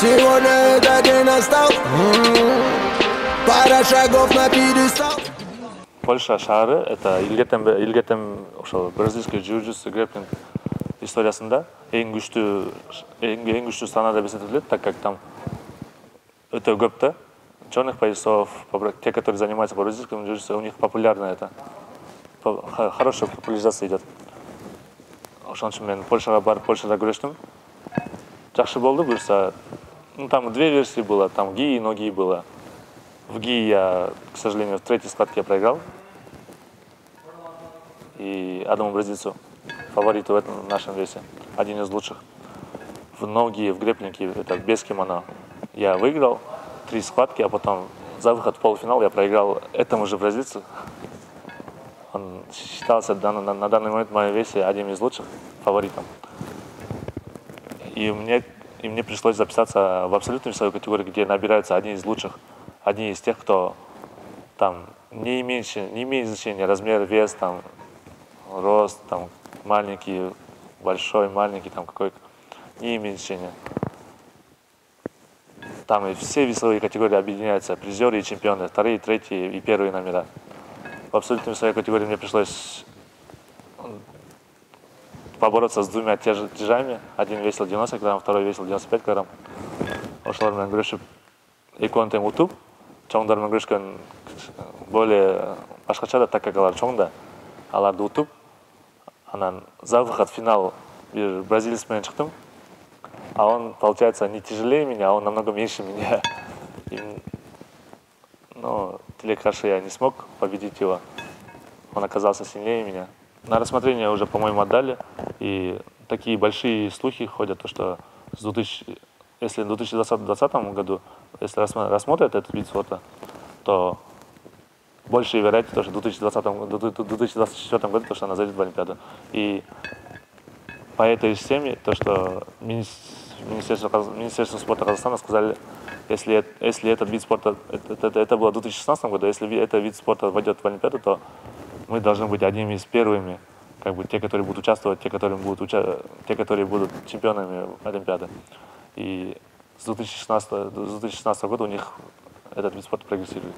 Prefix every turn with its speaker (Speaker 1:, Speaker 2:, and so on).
Speaker 1: Сегодня этот день настал. Пара шагов на пьедестал.
Speaker 2: Польша шары это илгетем ошол бразильский jiu-jitsu грэпплинг историясында эң күчтүү санада эсептелет, так как там өтө көп да черных поясов, те, которые занимаются бразильским jiu-jitsu, у них популярно это, хорошая популяризация идет. Ошон үчүн мен Польшага барып, Польшада күрөштүм. Жакшы болду, буюрса. Ну, там две версии было, там ги и ноги было. В ги я, к сожалению, в третьей схватке я проиграл. И одному бразильцу, фавориту в этом нашем весе, один из лучших. В ноги, в грэпплинге, это без кимоно, я выиграл 3 схватки, а потом за выход в полуфинал я проиграл этому же бразильцу. Он считался на данный момент в моем весе одним из лучших фаворитов. И мне пришлось записаться в абсолютную весовую категорию, где набираются одни из лучших, одни из тех, кто там не имеет значения размер, вес, там, рост, там, маленький, большой, маленький, там, какой, не имеет значения. Там и все весовые категории объединяются, призеры и чемпионы, вторые, третьи и первые номера. В абсолютной весовой категории мне пришлось побороться с двумя тяжами. Один весил 90 килограмм, второй весил 95 килограмм. Ошолармен күрөшүп, экөөнүн тең утуп, чоңдор менен күрөшкөн более башкача да, так как алар чоң да, аларды утуп, анан за выход в финал бир бразилец менен чыктым. А он, получается, не тяжелее меня, а он намного меньше меня. Но телекарше я не смог победить его. Он оказался сильнее меня. На рассмотрение уже, по-моему, отдали. И такие большие слухи ходят, то, что если в 2020 году, если рассмотрят этот вид спорта, то больше вероятность, что в 2024 году, то, что она зайдет в Олимпиаду. И по этой системе, то, что Министерство спорта Казахстана сказали, если этот вид спорта, это было в 2016 году, если этот вид спорта войдет в Олимпиаду, то мы должны быть одними из первыми, как бы те, которые будут участвовать, те, которые будут чемпионами Олимпиады. И с 2016 года у них этот вид спорта прогрессирует.